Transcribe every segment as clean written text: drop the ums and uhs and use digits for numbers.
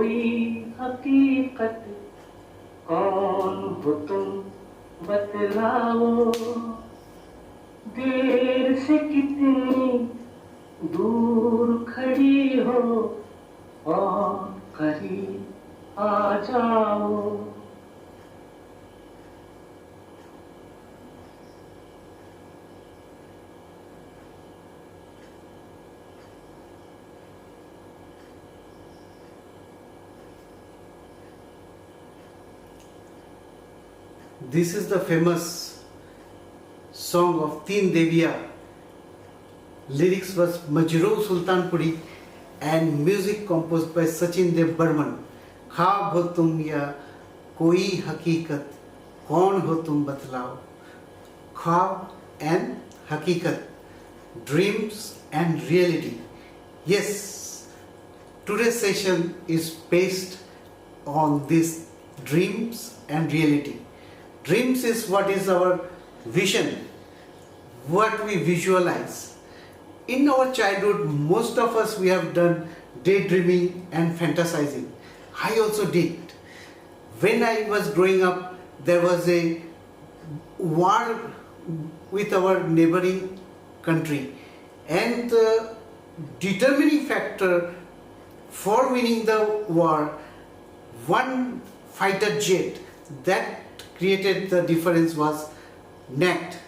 कोई हकीकत कौन हो तुम बतलाओ, देर से कितनी दूर खड़ी हो और करीब आ जाओ। This is the famous song of Teen Deviya. Lyrics was Majroor Sultanpuri and music composed by Sachin Dev Burman. ख्वाब हो तुम या कोई हकीकत कौन हो तुम बतलाओ. ख्वाब and hakikat, dreams and reality. Yes, today's session is based on these dreams and reality. Dreams is what is our vision, what we visualize. In our childhood, most of us we have done daydreaming and fantasizing. I also did. When I was growing up, there was a war with our neighboring country, and the determining factor for winning the war, one fighter jet that created the difference was nacked.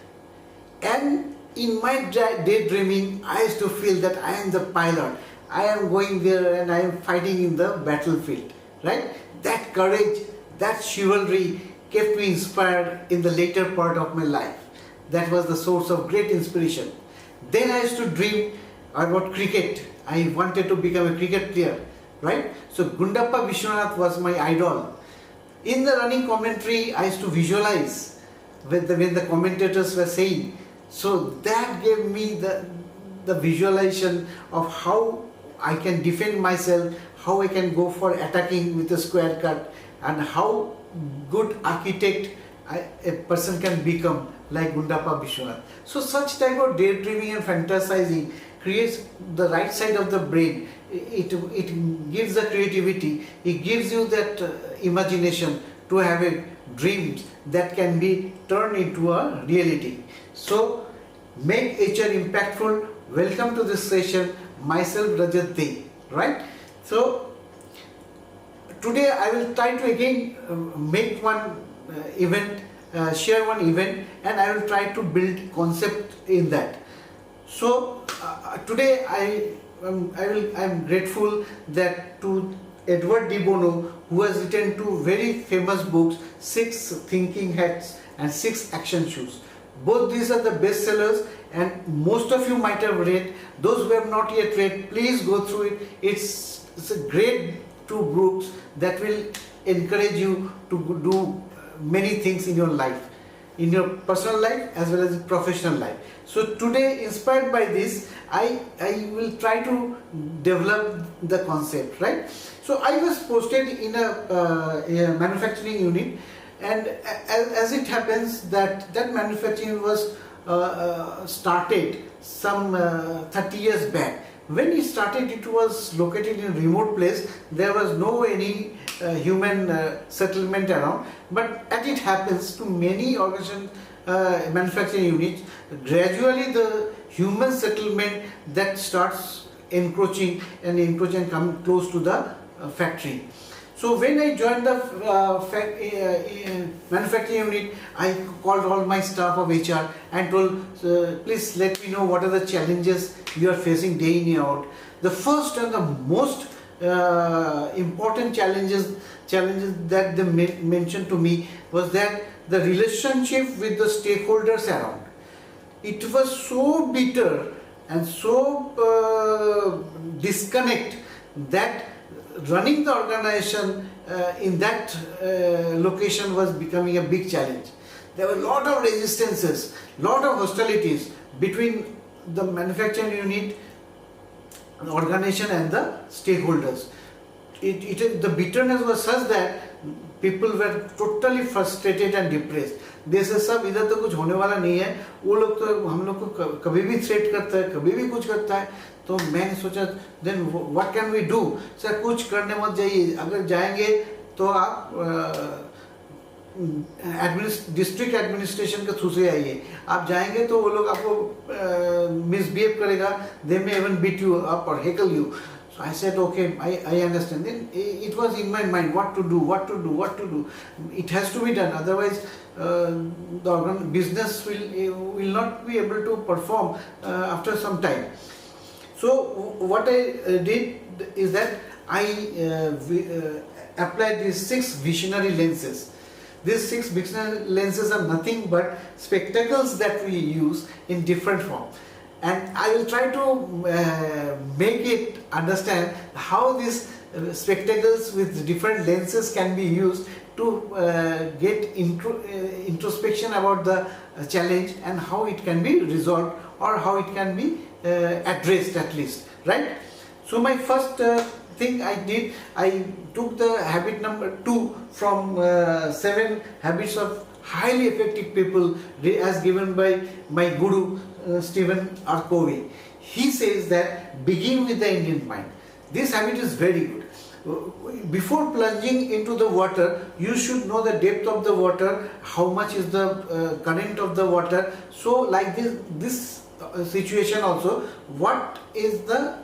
And in my daydreaming, I used to feel that I am the pilot. I am going there and I am fighting in the battlefield, right? That courage, that chivalry kept me inspired in the later part of my life. That was the source of great inspiration. Then I used to dream about cricket. I wanted to become a cricket player, right? So Gundappa Vishwanath was my idol. In the running commentary, I used to visualize when the commentators were saying. So that gave me the visualization of how I can defend myself, how I can go for attacking with a square cut, and how good architect a person can become like Gundappa Vishwanath. So such type of daydreaming and fantasizing creates the right side of the brain. It gives the creativity, it gives you that imagination to have a dreams that can be turned into a reality. So make HR impactful. Welcome to this session. Myself Rajat Dey, right? So today I will try to again make one event, share one event, and I will try to build concept in that. So today I am grateful that to Edward de Bono, who has written two very famous books, 6 Thinking Hats and 6 Action Shoes. Both these are the bestsellers, and most of you might have read. Those who have not yet read, please go through it. It's a great 2 books that will encourage you to do many things in your life, in your personal life as well as professional life. So today, inspired by this, I will try to develop the concept, right? So I was posted in a manufacturing unit, and as it happens that manufacturing was started some 30 years back. When it started, it was located in a remote place. There was no any human settlement around. But as it happens to many organizations, manufacturing units, gradually the human settlement that starts encroaching and come close to the factory. So when I joined the manufacturing unit, I called all my staff of HR and told, please let me know what are the challenges you are facing day in, day out. The first and the most important challenges that they mentioned to me was that the relationship with the stakeholders around. It was so bitter and so disconnect that running the organization in that location was becoming a big challenge. There were a lot of resistances, lot of hostilities between the manufacturing unit, organization and the stakeholders. The bitterness was such that people were totally frustrated and depressed. This is सब, इधर तो कुछ होने वाला नहीं है, वो लोग तो हम लोग को कभी भी थ्रेट करता है, कभी भी कुछ करता है। तो मैंने सोचा then what can we do sir, कुछ करने मत जाइए, अगर जाएंगे तो आप डिस्ट्रिक्ट एडमिनिस्ट्रेशन के थ्रू से आइए, आप जाएंगे तो वो लोग आपको मिसबिहेव करेगा, they may even beat you up और heckle you. So I said, okay, I understand. Then it was in my mind what to do. It has to be done. Otherwise, the business will not be able to perform after some time. So what I did is that I applied these 6 visionary lenses. These 6 visionary lenses are nothing but spectacles that we use in different form. And I will try to make it understand how these spectacles with different lenses can be used to get introspection about the challenge and how it can be resolved or how it can be addressed at least, right? So my first thing I did, I took the habit number 2 from 7 habits of highly effective people as given by my guru Stephen R. Covey. He says that begin with the Indian mind. This habit is very good. Before plunging into the water, you should know the depth of the water, how much is the current of the water. So like this situation also, what is the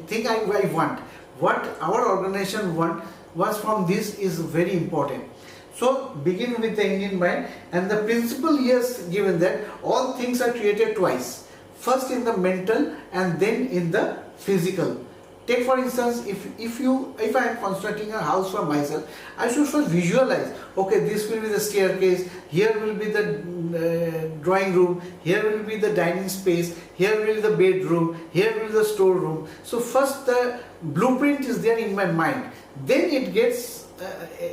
thing I want, what our organization wants from this is very important. So begin with the Indian mind, and the principle here is given that all things are created twice, first in the mental and then in the physical. Take for instance, if I am constructing a house for myself, I should first visualize, okay, this will be the staircase, here will be the drawing room, here will be the dining space, here will be the bedroom, here will be the storeroom. So first the blueprint is there in my mind, then it gets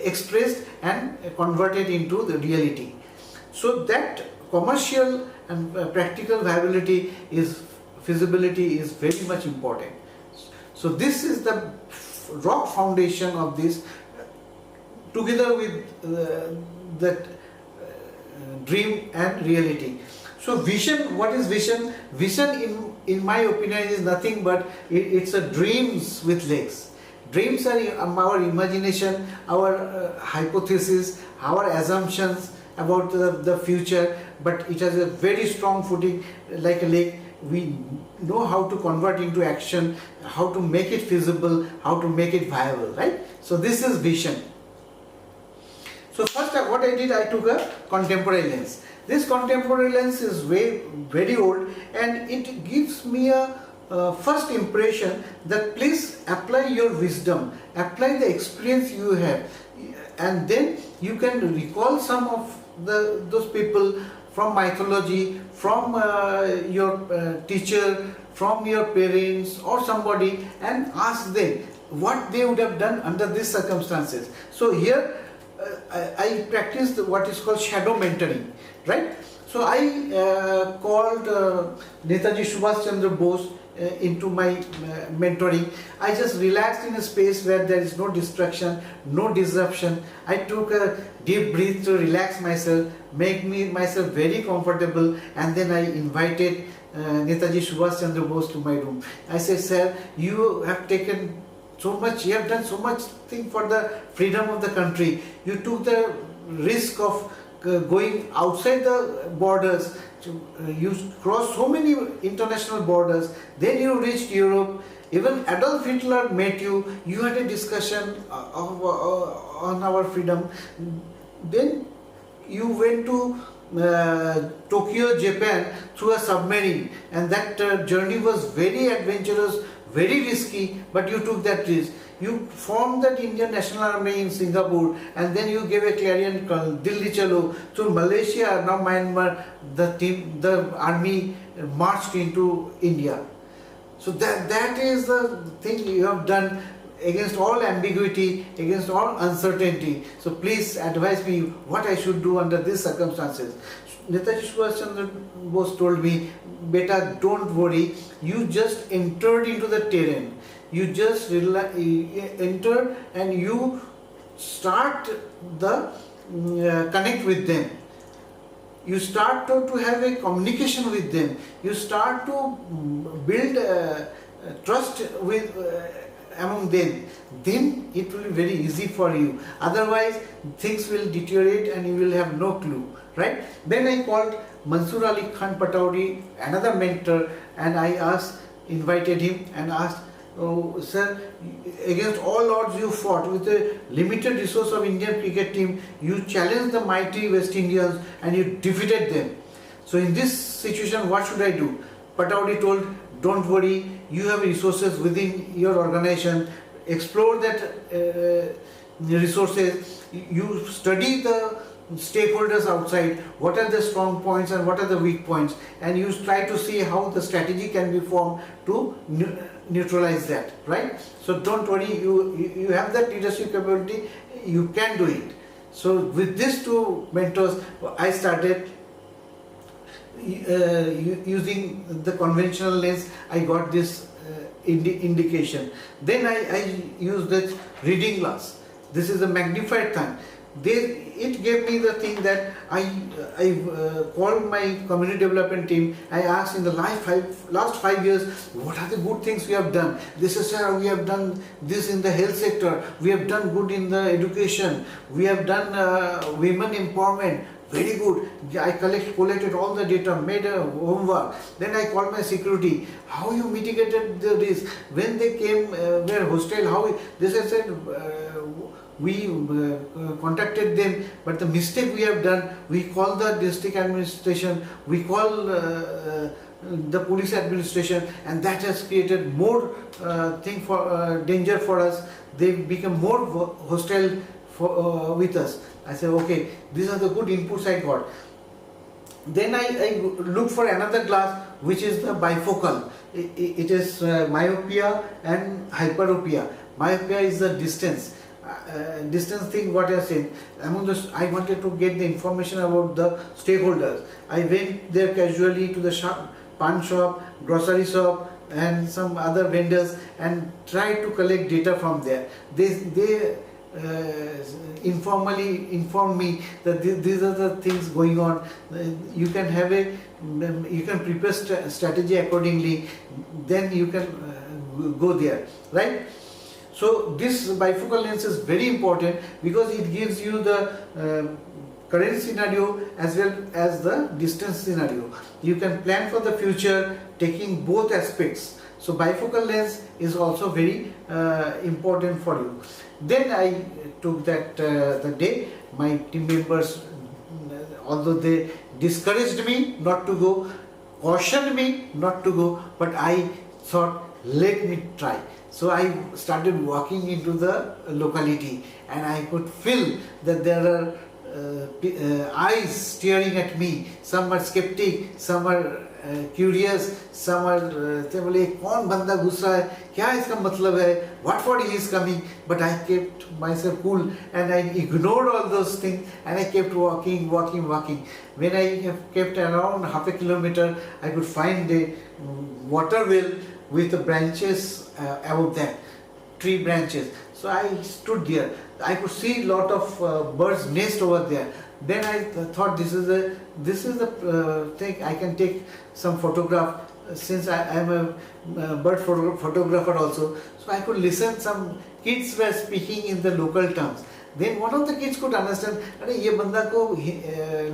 expressed and converted into the reality. So that commercial and practical feasibility is very much important. So this is the rock foundation of this, together with that dream and reality. So vision, what is vision? Vision in my opinion is nothing but it's a dreams with legs. Dreams are our imagination, our hypothesis, our assumptions about the future, but it has a very strong footing like a leg. We know how to convert into action, how to make it feasible, how to make it viable, right? So this is vision. So first what I did, I took a contemporary lens. This contemporary lens is very old, and it gives me a first impression that please apply your wisdom, apply the experience you have, and then you can recall some of those people from mythology, from your teacher, from your parents or somebody, and ask them what they would have done under these circumstances. So here I practiced what is called shadow mentoring, right? So I called Netaji Subhash Chandra Bose into my mentoring. I just relaxed in a space where there is no distraction, no disruption. I took a deep breath to relax myself, make myself very comfortable, and then I invited Netaji Subhash Chandra Bose to my room. I said, sir, you have taken so much, you have done so much thing for the freedom of the country. You took the risk of going outside the borders. You crossed so many international borders, then you reached Europe, even Adolf Hitler met you, you had a discussion on our freedom, then you went to Tokyo, Japan through a submarine, and that journey was very adventurous, very risky, but you took that risk. You formed that Indian National Army in Singapore, and then you gave a clarion call, Dilli Chalo. To Malaysia, now Myanmar, the army marched into India. So that is the thing you have done against all ambiguity, against all uncertainty. So please advise me what I should do under these circumstances. Netaji Subhash Chandra Bose told me, beta, don't worry, you just entered into the terrain. You just enter and you start the connect with them. You start to have a communication with them. You start to build trust with among them. Then it will be very easy for you. Otherwise, things will deteriorate and you will have no clue, right? Then I called Mansoor Ali Khan Pataudi, another mentor, and I invited him and asked, "Oh, sir, against all odds you fought with the limited resource of Indian cricket team. You challenged the mighty West Indians and you defeated them. So in this situation, what should I do?" Pataudi told, "Don't worry, you have resources within your organization. Explore that resources. You study the stakeholders outside, what are the strong points and what are the weak points, and you try to see how the strategy can be formed to neutralize that, right? So don't worry, you have that leadership capability, you can do it." So with these two mentors, I started using the conventional lens. I got this indication. Then I used that reading glass. This is a magnified thing. It gave me the thing that I called my community development team. I asked, in the last 5 years, what are the good things we have done? This is how we have done this in the health sector. We have done good in the education. We have done women empowerment. Very good. I collated all the data, made a homework. Then I called my security. How you mitigated this? When they came, were hostile, how this I said, we contacted them, but the mistake we have done, we call the district administration, we call the police administration, and that has created more danger for us. They become more hostile with us. I said, okay, these are the good inputs I got. Then I looked for another glass, which is the bifocal. It is myopia and hyperopia. Myopia is the distance thing, what I said. I wanted to get the information about the stakeholders. I went there casually to the shop, pan shop, grocery shop, and some other vendors, and tried to collect data from there. They informally inform me that these are the things going on. You can prepare strategy accordingly. Then you can go there, right? So this bifocal lens is very important because it gives you the current scenario as well as the distance scenario. You can plan for the future taking both aspects. So bifocal lens is also very important for you. Then I took that the day. My team members, although they discouraged me not to go, cautioned me not to go, but I thought, let me try. So I started walking into the locality, and I could feel that there are eyes staring at me. Some are skeptic, some are curious, some are they बोले कौन बंदा घुस रहा है, क्या इसका मतलब है, what for he is coming. But I kept myself cool and I ignored all those things, and I kept walking. When I have kept around half a kilometer, I could find a water well with the branches above that, tree branches. So I stood there. I could see a lot of birds' nest over there. Then I thought this is the thing. I can take some photograph, since I am a bird photographer also. So I could listen. Some kids were speaking in the local terms. Then one of the kids could understand, अरे ये बंदा को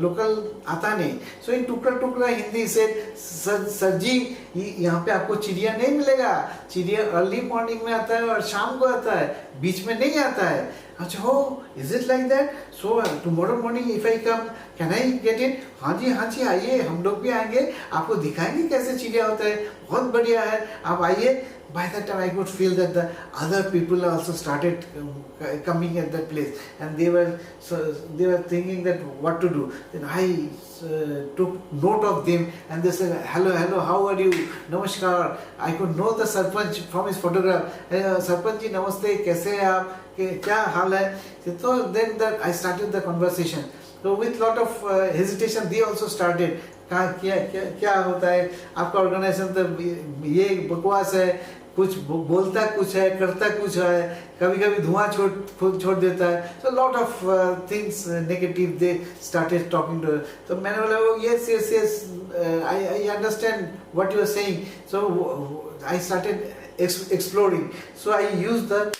local आता नहीं. So in टुकड़ा हिंदी से, sir जी यहाँ पे आपको चिड़िया नहीं मिलेगा. चिड़िया अर्ली मॉर्निंग में आता है और शाम को आता है, बीच में नहीं आता है. अच्छा हो, is it like that? So tomorrow morning if I come, can I get it? हाँ जी आइए, हम लोग भी आएंगे, आपको दिखाएंगे कैसे चिड़िया होता है, बहुत बढ़िया है, आप आइए. By that time I could feel that the other people also started coming at that place, and they were thinking that what to do. Then I took note of them, and they said, hello, how are you, namaskar. I could know the Sarpanch from his photograph. Sarpanch ji namaste, kaise hai aap, kya haal hai. So then I started the conversation. So with lot of hesitation they also started. क्या होता है आपका organisation, तो ये बकवास है, कुछ बोलता कुछ है, करता कुछ है, कभी कभी धुआं छोड़ देता है. So lot of things negative they started talking to her. तो मैंने बोला वो yes, I understand what you are saying. So I started exploring. So I used the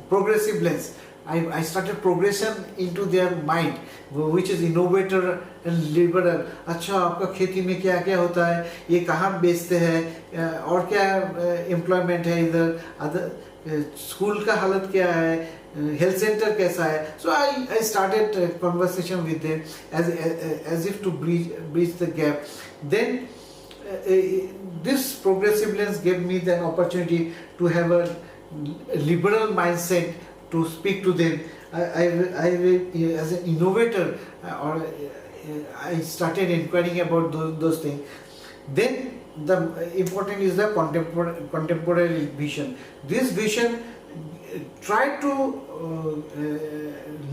progressive lens. I started progression into their mind, which is innovator and liberal. अच्छा आपका खेती में क्या क्या होता है, ये कहाँ बेचते हैं, और क्या employment है इधर, अदर स्कूल का हालत क्या है, health center कैसा है. So I started a conversation with them as if to bridge the gap. Then this progressive lens gave me the opportunity to have a liberal mindset to speak to them. As an innovator, I started inquiring about those things. Then the important is the contemporary vision. This vision try to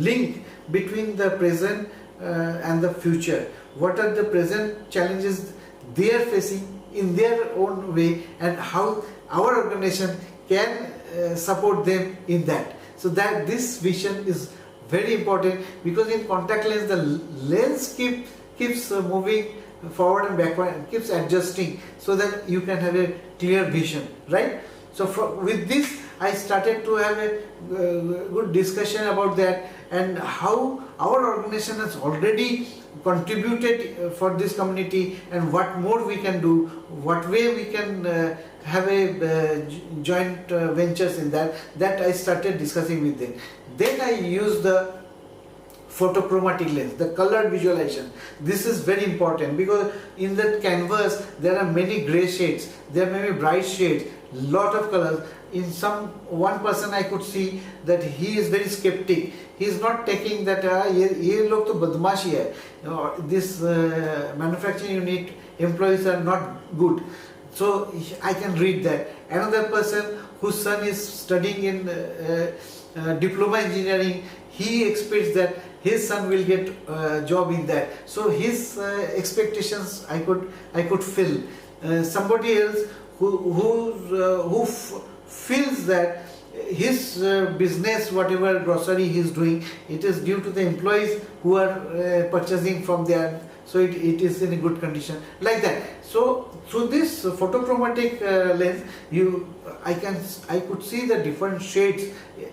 link between the present and the future. What are the present challenges they are facing in their own way, and how our organization can support them in that. So that this vision is very important, because in contact lens the lens keeps moving forward and backward and keeps adjusting, so that you can have a clear vision, right? So with this I started to have a good discussion about that, and how our organization has already contributed for this community, and what more we can do, what way we can have a joint ventures in that I started discussing with them. Then I used the photochromatic lens, the colored visualization. This is very important, because in that canvas there are many gray shades, there may be bright shades, lot of colors. In one person I could see that he is very skeptic. He is not taking that ये लोग तो बदमाशी है, this manufacturing unit employees are not good. So I can read that. Another person whose son is studying in diploma engineering, he expects that his son will get job in that. So his expectations I could fill. Somebody else who feels that his business, whatever grocery he is doing, it is due to the employees who are purchasing from there, so it is in a good condition, like that. So through this photochromatic lens, I could see the different shades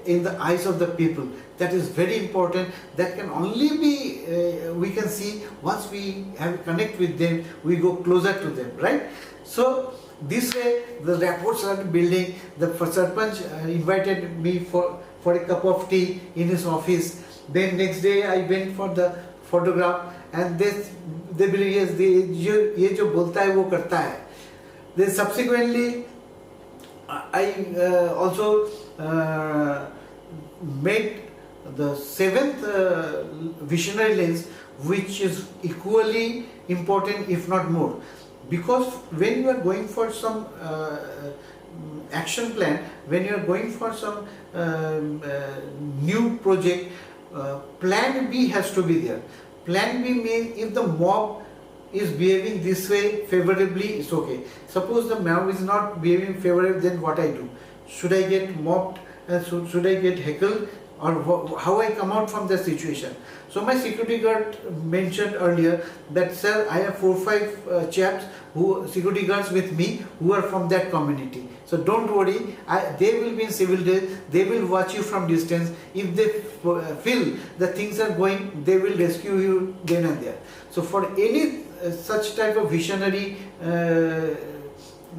in the eyes of the people. That is very important. That can only be we can see once we have connect with them, we go closer to them, right? So this way the rapport started building. The Sarpanch invited me for a cup of tea in his office. Then next day I went for the photograph, and they believe yes, ये जो बोलता है वो करता है. Then subsequently I also made the seventh visionary lens, which is equally important, if not more. Because when you are going for some action plan, when you are going for some new project, plan B has to be there. Plan B means if the mob is behaving this way favorably, it's okay. Suppose the mob is not behaving favorably, then what I do? Should I get mobbed? Should I get heckled? Or how I come out from the situation? So my security guard mentioned earlier that, sir, I have 4 or 5 chaps security guards with me who are from that community. So don't worry, they will be in civil dress, they will watch you from distance. If they feel the things are going, they will rescue you then and there. So for any such type of visionary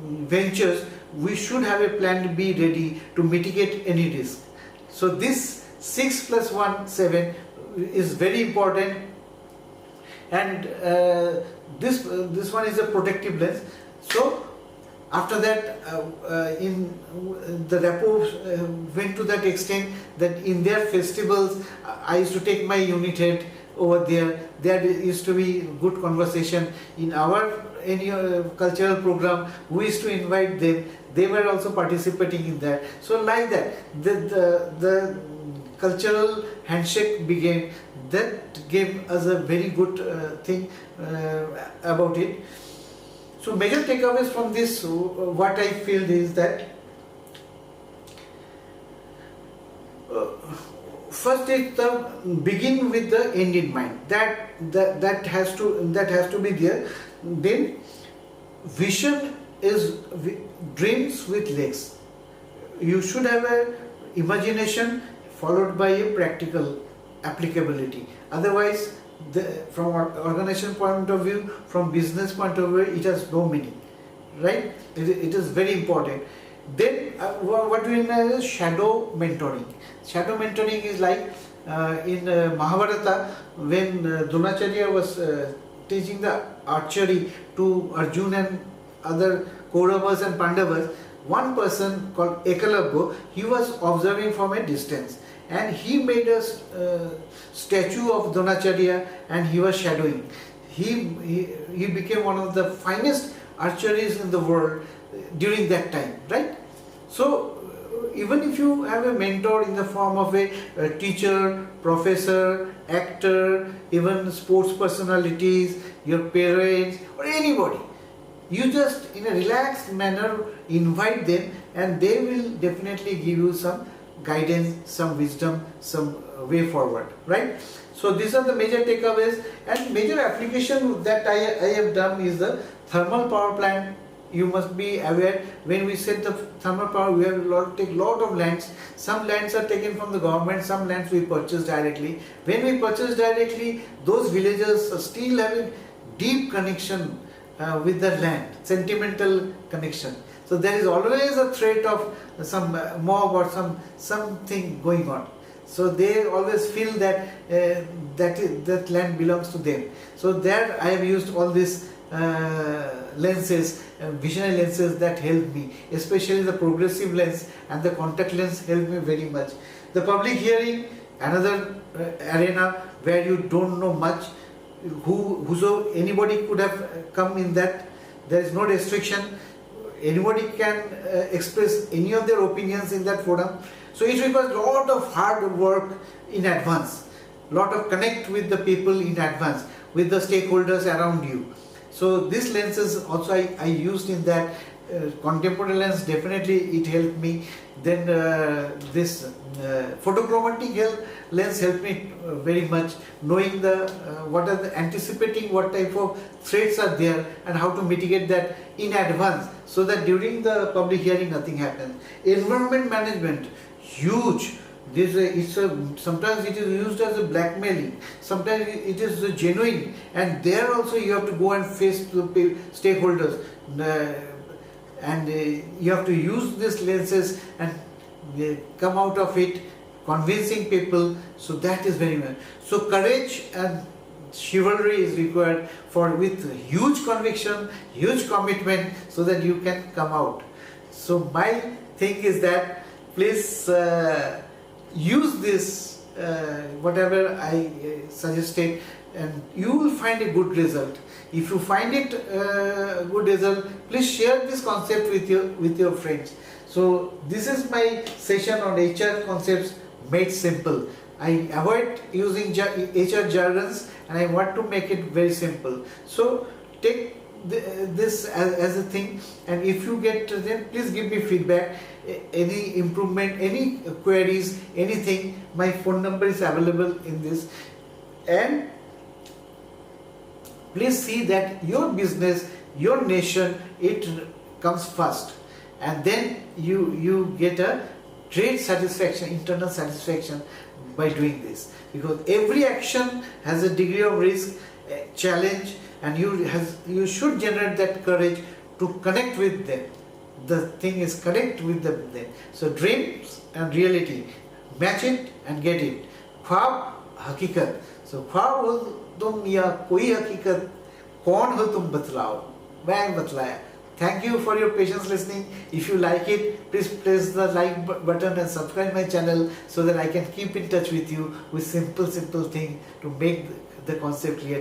ventures, we should have a plan B ready to mitigate any risk. So this 6 + 1 7 is very important, and this one is a protective lens. So after that in the rapport went to that extent that in their festivals I used to take my unit head over there. There used to be good conversation. In our cultural program, we used to invite them. They were also participating in that. So like that, the cultural handshake began. That gave us a very good thing about it. So major takeaways from this, what I feel is that first is the begin with the end in mind. That has to be there. Then vision is dreams with legs. You should have a imagination followed by a practical applicability. Otherwise, from our organization point of view, from business point of view, it has no meaning, right? It is very important. Then what we know is shadow mentoring. Shadow mentoring is like in Mahabharata, when Dronacharya was teaching the archery to Arjun and other Kauravas and Pandavas, one person called Ekalabya, he was observing from a distance, and he made a statue of Dronacharya and he was shadowing. He became one of the finest archers in the world during that time, right? So even if you have a mentor in the form of a teacher, professor, actor, even sports personalities, your parents or anybody, you just in a relaxed manner invite them, and they will definitely give you some guidance, some wisdom, some way forward, right? So these are the major takeaways, and major application that I have done is the thermal power plant. You must be aware, when we set the thermal power, we have to take lot of lands. Some lands are taken from the government, some lands we purchase directly. When we purchase directly, those villagers still have a deep connection with the land, sentimental connection. So there is always a threat of some mob or something going on. So they always feel that that land belongs to them. So there I have used all these lenses, visionary lenses that help me, especially the progressive lens and the contact lens help me very much. The public hearing, another arena where you don't know much, anybody could have come in that. There is no restriction. Anybody can express any of their opinions in that forum. So it requires a lot of hard work in advance, lot of connect with the people in advance, with the stakeholders around you. So this lenses also I used in that. Contemporary lens, definitely it helped me. Then this photochromatic lens helped me very much, knowing anticipating what type of threats are there and how to mitigate that in advance, so that during the public hearing nothing happens. Environment management, huge. Sometimes it is used as a blackmailing, sometimes it is genuine, and there also you have to go and face the stakeholders. And you have to use these lenses and come out of it convincing people. So that is very much. So courage and chivalry is required with huge conviction, huge commitment, so that you can come out. So my thing is that please use this whatever I suggested, and you will find a good result. If you find it a good result, please share this concept with your friends. So this is my session on HR concepts made simple. I avoid using HR jargons, and I want to make it very simple. So take this as a thing, and if you get then please give me feedback, any improvement, any queries, anything. My phone number is available in this, and please see that your business, your nation, it comes first, and then you get a great satisfaction, internal satisfaction by doing this, because every action has a degree of risk, challenge, and you should generate that courage to connect with them. The thing is connect with them. So dreams and reality, match it and get it. ख्वाब हकीकत. So ख्वाब हो तुम या कोई हकीकत, कौन हो तुम बतलाओ, मैं बतलाया. Thank you for your patience listening. If you like it, please press the like button and subscribe my channel, so that I can keep in touch with you with simple thing to make the concept clear.